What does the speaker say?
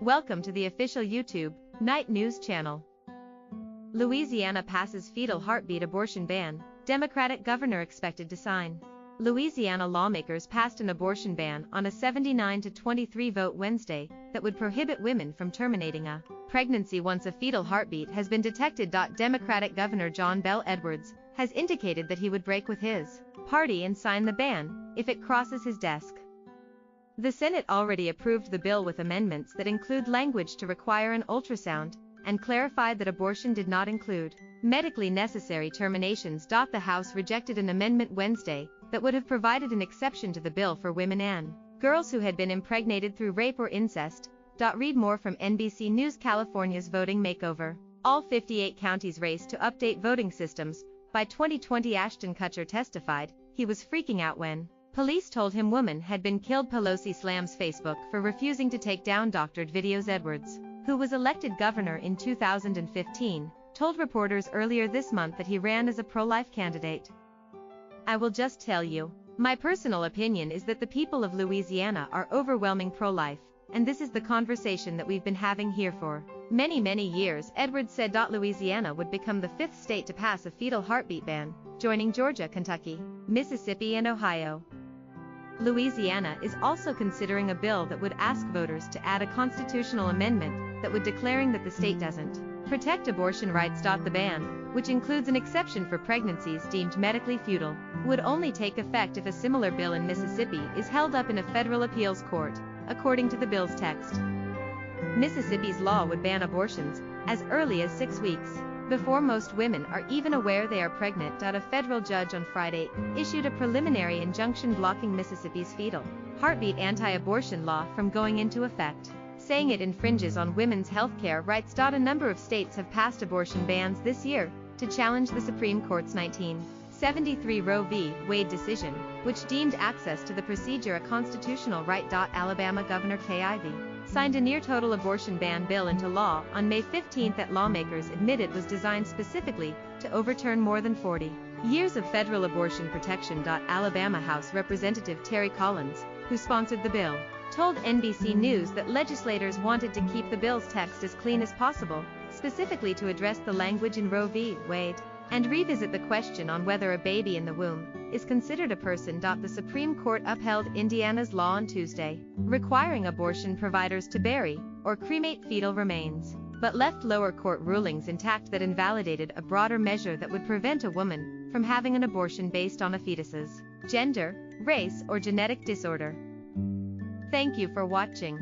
Welcome to the official YouTube Night News channel. Louisiana passes fetal heartbeat abortion ban, Democratic governor expected to sign. Louisiana lawmakers passed an abortion ban on a 79-23 vote Wednesday that would prohibit women from terminating a pregnancy once a fetal heartbeat has been detected. Democratic Governor John Bel Edwards has indicated that he would break with his party and sign the ban if it crosses his desk. The Senate already approved the bill with amendments that include language to require an ultrasound and clarified that abortion did not include medically necessary terminations. The House rejected an amendment Wednesday that would have provided an exception to the bill for women and girls who had been impregnated through rape or incest. Read more from NBC News. California's voting makeover. All 58 counties race to update voting systems by 2020. Ashton Kutcher testified he was freaking out when police told him woman had been killed. Pelosi slams Facebook for refusing to take down doctored videos. Edwards, who was elected governor in 2015, told reporters earlier this month that he ran as a pro-life candidate. "I will just tell you, my personal opinion is that the people of Louisiana are overwhelming pro-life, and this is the conversation that we've been having here for many years," Edwards said. Louisiana would become the fifth state to pass a fetal heartbeat ban, joining Georgia, Kentucky, Mississippi and Ohio. Louisiana is also considering a bill that would ask voters to add a constitutional amendment that would declaring that the state doesn't protect abortion rights. The ban, which includes an exception for pregnancies deemed medically futile, would only take effect if a similar bill in Mississippi is held up in a federal appeals court, according to the bill's text. Mississippi's law would ban abortions as early as 6 weeks, before most women are even aware they are pregnant. A federal judge on Friday issued a preliminary injunction blocking Mississippi's fetal heartbeat anti-abortion law from going into effect, saying it infringes on women's health care rights. A number of states have passed abortion bans this year to challenge the Supreme Court's 1973 Roe v. Wade decision, which deemed access to the procedure a constitutional right. Alabama Governor Kay Ivey signed a near-total abortion ban bill into law on May 15 that lawmakers admitted was designed specifically to overturn more than 40 years of federal abortion protection. Alabama House Representative Terry Collins, who sponsored the bill, told NBC News that legislators wanted to keep the bill's text as clean as possible, specifically to address the language in Roe v. Wade, and revisit the question on whether a baby in the womb is considered a person. The Supreme Court upheld Indiana's law on Tuesday, requiring abortion providers to bury or cremate fetal remains, but left lower court rulings intact that invalidated a broader measure that would prevent a woman from having an abortion based on a fetus's gender, race, or genetic disorder. Thank you for watching.